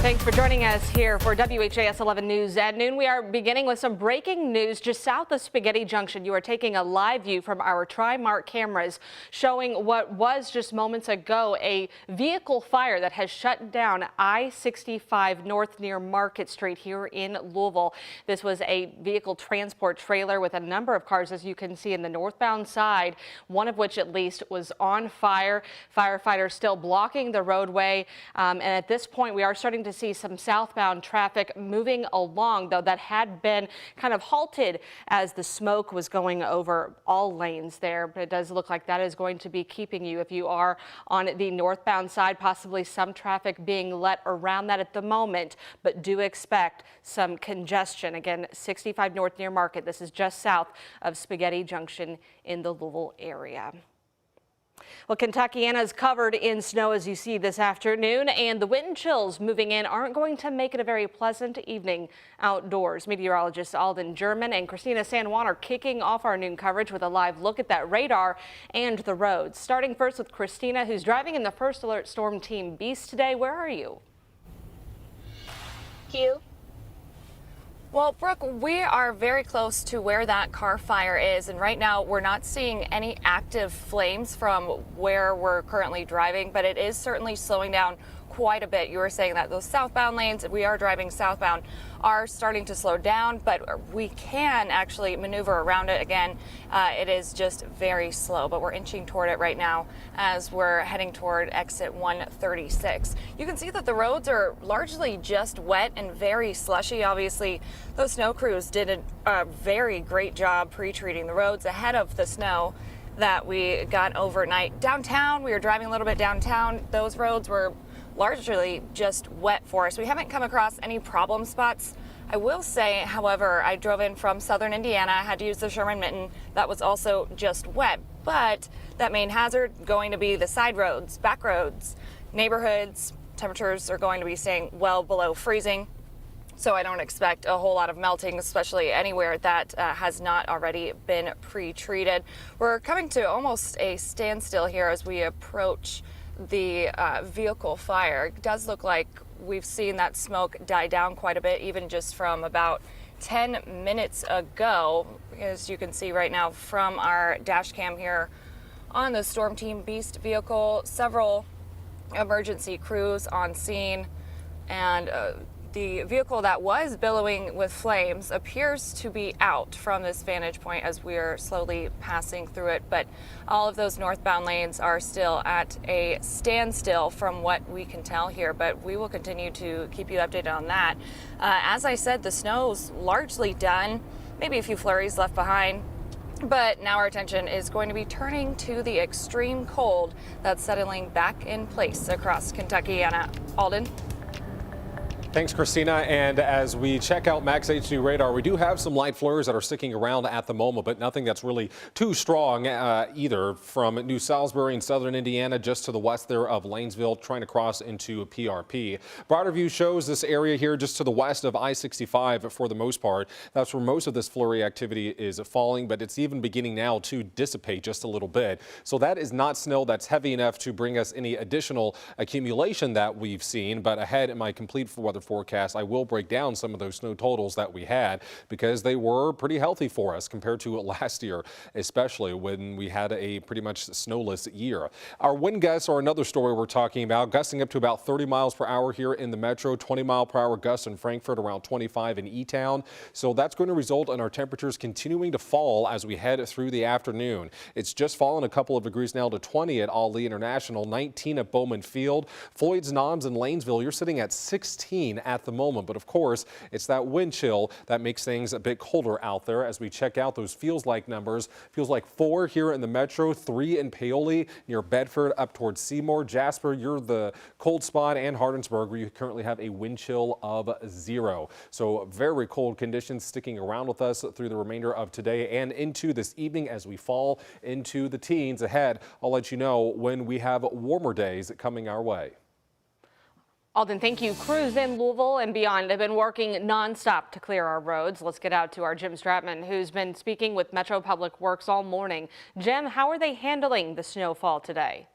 Thanks for joining us here for WHAS 11 News at noon. We are beginning with some breaking news just south of Spaghetti Junction. You are taking a live view from our Tri-Mart cameras showing what was just moments ago a vehicle fire that has shut down I-65 north near Market Street here in Louisville. This was a vehicle transport trailer with a number of cars, as you can see, in the northbound side, one of which at least was on fire. Firefighters still blocking the roadway, and at this point we are starting to see some southbound traffic moving along, though that had been kind of halted as the smoke was going over all lanes there. But it does look like that is going to be keeping you, if you are on the northbound side, possibly some traffic being let around that at the moment, but do expect some congestion. Again, 65 north near Market. This is just south of Spaghetti Junction in the Louisville area. Well, Kentuckiana is covered in snow, as you see this afternoon, and the wind chills moving in aren't going to make it a very pleasant evening outdoors. Meteorologists Alden German and Christina San Juan are kicking off our noon coverage with a live look at that radar and the roads. Starting first with Christina, who's driving in the First Alert Storm Team Beast today. Where are you? Q. Well, Brooke, we are very close to where that car fire is, and right now we're not seeing any active flames from where we're currently driving, but it is certainly slowing down quite a bit. You were saying that those southbound lanes, we are driving southbound, are starting to slow down, but we can actually maneuver around it again. It is just very slow, but we're inching toward it right now as we're heading toward exit 136. You can see that the roads are largely just wet and very slushy. Obviously, those snow crews did a very great job pre-treating the roads ahead of the snow that we got overnight. Downtown, we were driving a little bit downtown. Those roads were largely just wet for us. We haven't come across any problem spots. I will say, however, I drove in from southern Indiana. I had to use the Sherman Mitten. That was also just wet. But that main hazard going to be the side roads, back roads, neighborhoods. Temperatures are going to be staying well below freezing. So I don't expect a whole lot of melting, especially anywhere that has not already been pre-treated. We're coming to almost a standstill here as we approach the vehicle fire. It does look like we've seen that smoke die down quite a bit, even just from about 10 minutes ago. As you can see right now from our dash cam here on the Storm Team Beast vehicle, several emergency crews on scene, and the vehicle that was billowing with flames appears to be out from this vantage point as we are slowly passing through it. But all of those northbound lanes are still at a standstill from what we can tell here. But we will continue to keep you updated on that. As I said, the snow's largely done, maybe a few flurries left behind. But now our attention is going to be turning to the extreme cold that's settling back in place across Kentuckiana. Alden? Thanks, Christina. And as we check out Max HD radar, we do have some light flurries that are sticking around at the moment, but nothing that's really too strong either from New Salisbury and southern Indiana, just to the west there of Lanesville, trying to cross into PRP. Broader view shows this area here just to the west of I-65 for the most part. That's where most of this flurry activity is falling, but it's even beginning now to dissipate just a little bit. So that is not snow that's heavy enough to bring us any additional accumulation that we've seen. But ahead in my complete weather forecast, I will break down some of those snow totals that we had, because they were pretty healthy for us compared to last year, especially when we had a pretty much snowless year. Our wind gusts are another story we're talking about, gusting up to about 30 miles per hour here in the metro, 20-mile-per-hour gusts in Frankfort, around 25 in E-Town. So that's going to result in our temperatures continuing to fall as we head through the afternoon. It's just fallen a couple of degrees now to 20 at Ali International, 19 at Bowman Field. Floyd's Knobs in Lanesville, you're sitting at 16 at the moment, but of course it's that wind chill that makes things a bit colder out there. As we check out those feels like numbers, feels like 4 here in the metro, 3 in Paoli near Bedford up towards Seymour. Jasper, you're the cold spot, and Hardensburg, where you currently have a wind chill of 0. So very cold conditions sticking around with us through the remainder of today and into this evening as we fall into the teens. Ahead, I'll let you know when we have warmer days coming our way. Alden, thank you. Crews in Louisville and beyond have been working nonstop to clear our roads. Let's get out to our Jim Stratman, who's been speaking with Metro Public Works all morning. Jim, how are they handling the snowfall today?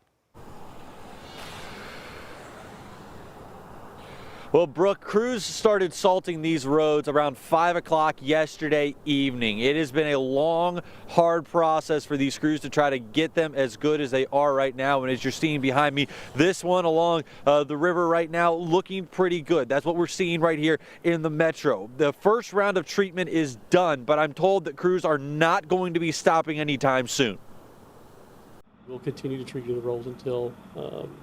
Well, Brooke, crews started salting these roads around 5 o'clock yesterday evening. It has been a long, hard process for these crews to try to get them as good as they are right now. And as you're seeing behind me, this one along the river right now looking pretty good. That's what we're seeing right here in the metro. The first round of treatment is done, but I'm told that crews are not going to be stopping anytime soon. We'll continue to treat the roads until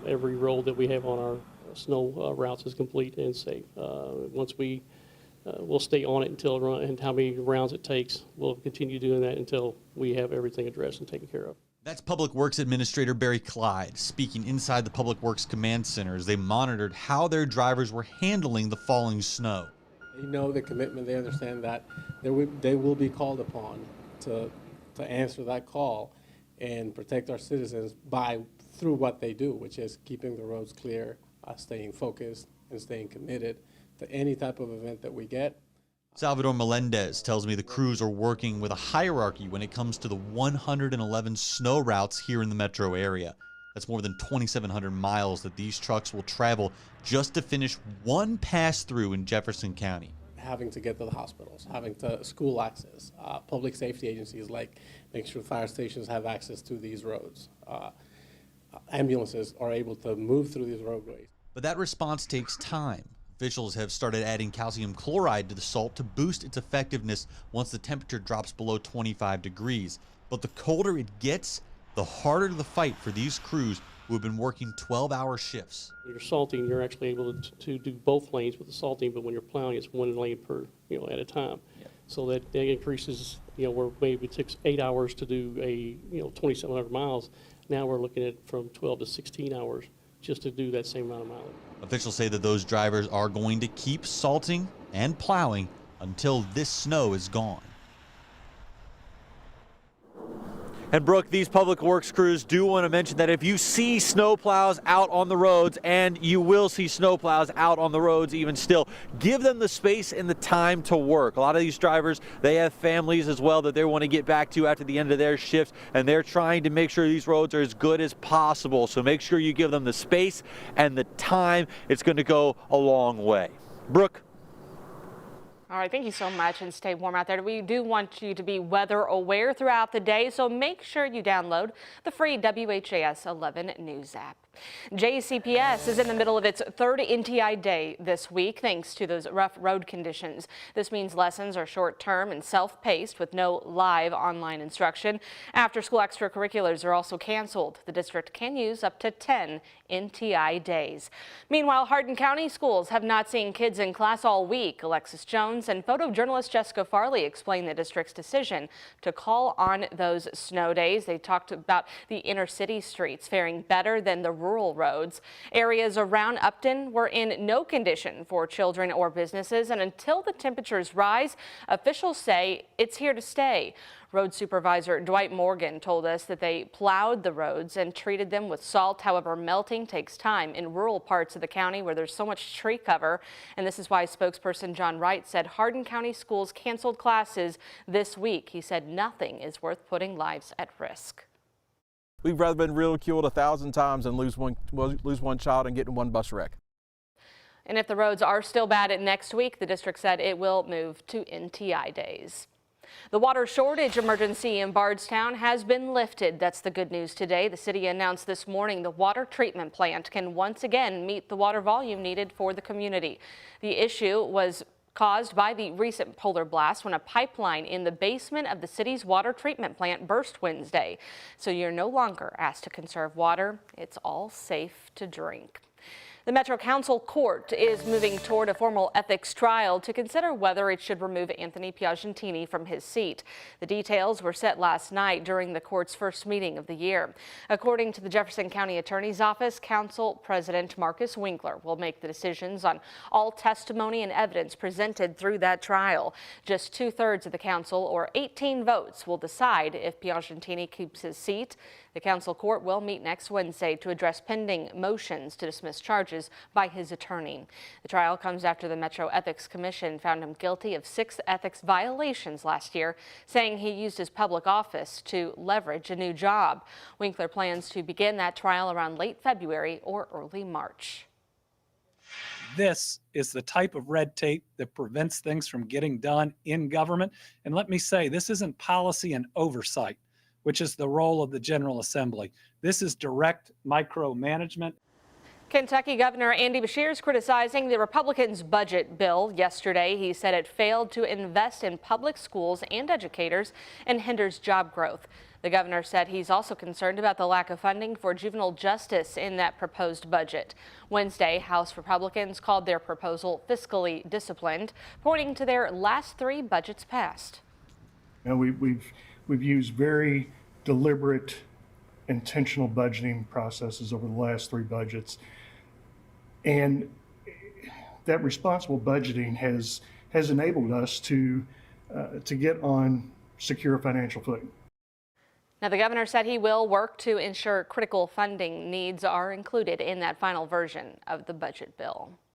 every road that we have on our snow routes is complete and safe. Once we'll stay on it until and how many rounds it takes. We'll continue doing that until we have everything addressed and taken care of. That's Public Works Administrator Barry Clyde speaking inside the Public Works Command Center as they monitored how their drivers were handling the falling snow. They know the commitment. They understand that they will be called upon to answer that call and protect our citizens through what they do, which is keeping the roads clear, staying focused, and staying committed to any type of event that we get. Salvador Melendez tells me the crews are working with a hierarchy when it comes to the 111 snow routes here in the metro area. That's more than 2,700 miles that these trucks will travel just to finish one pass-through in Jefferson County. Having to get to the hospitals, having to school access, public safety agencies like make sure fire stations have access to these roads. Ambulances are able to move through these roadways. But that response takes time. Officials have started adding calcium chloride to the salt to boost its effectiveness once the temperature drops below 25 degrees. But the colder it gets, the harder the fight for these crews who have been working 12-hour shifts. When you're salting, you're actually able to do both lanes with the salting, but when you're plowing, it's one lane per, at a time. Yep. So that increases, where maybe it takes 8 hours to do a, 2,700 miles. Now we're looking at from 12 to 16 hours just to do that same amount of mileage. Officials say that those drivers are going to keep salting and plowing until this snow is gone. And Brooke, these public works crews do want to mention that if you see snowplows out on the roads, and you will see snowplows out on the roads even still, give them the space and the time to work. A lot of these drivers, they have families as well that they want to get back to after the end of their shifts, and they're trying to make sure these roads are as good as possible. So make sure you give them the space and the time. It's going to go a long way. Brooke. All right, thank you so much, and stay warm out there. We do want you to be weather aware throughout the day, so make sure you download the free WHAS 11 news app. JCPS is in the middle of its third NTI day this week, thanks to those rough road conditions. This means lessons are short-term and self-paced with no live online instruction. After-school extracurriculars are also canceled. The district can use up to 10 NTI days. Meanwhile, Harden County schools have not seen kids in class all week. Alexis Jones and photojournalist Jessica Farley explained the district's decision to call on those snow days. They talked about the inner city streets faring better than the rural roads. Areas around Upton were in no condition for children or businesses, and until the temperatures rise, officials say it's here to stay. Road Supervisor Dwight Morgan told us that they plowed the roads and treated them with salt. However, melting takes time in rural parts of the county where there's so much tree cover, and this is why spokesperson John Wright said Hardin County schools canceled classes this week. He said nothing is worth putting lives at risk. We've rather been ridiculed 1,000 times than lose one child and get in one bus wreck. And if the roads are still bad next week, the district said it will move to NTI days. The water shortage emergency in Bardstown has been lifted. That's the good news today. The city announced this morning the water treatment plant can once again meet the water volume needed for the community. The issue was caused by the recent polar blast when a pipeline in the basement of the city's water treatment plant burst Wednesday. So you're no longer asked to conserve water. It's all safe to drink. The Metro Council Court is moving toward a formal ethics trial to consider whether it should remove Anthony Piagentini from his seat. The details were set last night during the court's first meeting of the year. According to the Jefferson County Attorney's Office, Council President Marcus Winkler will make the decisions on all testimony and evidence presented through that trial. Just 2/3 of the council, or 18 votes, will decide if Piagentini keeps his seat. The council court will meet next Wednesday to address pending motions to dismiss charges by his attorney. The trial comes after the Metro Ethics Commission found him guilty of 6 ethics violations last year, saying he used his public office to leverage a new job. Winkler plans to begin that trial around late February or early March. This is the type of red tape that prevents things from getting done in government. And let me say, this isn't policy and oversight, which is the role of the General Assembly. This is direct micromanagement. Kentucky Governor Andy Beshear is criticizing the Republicans' budget bill. Yesterday, he said it failed to invest in public schools and educators and hinders job growth. The governor said he's also concerned about the lack of funding for juvenile justice in that proposed budget. Wednesday, House Republicans called their proposal fiscally disciplined, pointing to their last 3 budgets passed. Now we've used very deliberate, intentional budgeting processes over the last 3 budgets. And that responsible budgeting has enabled us to get on secure financial footing. Now, the governor said he will work to ensure critical funding needs are included in that final version of the budget bill.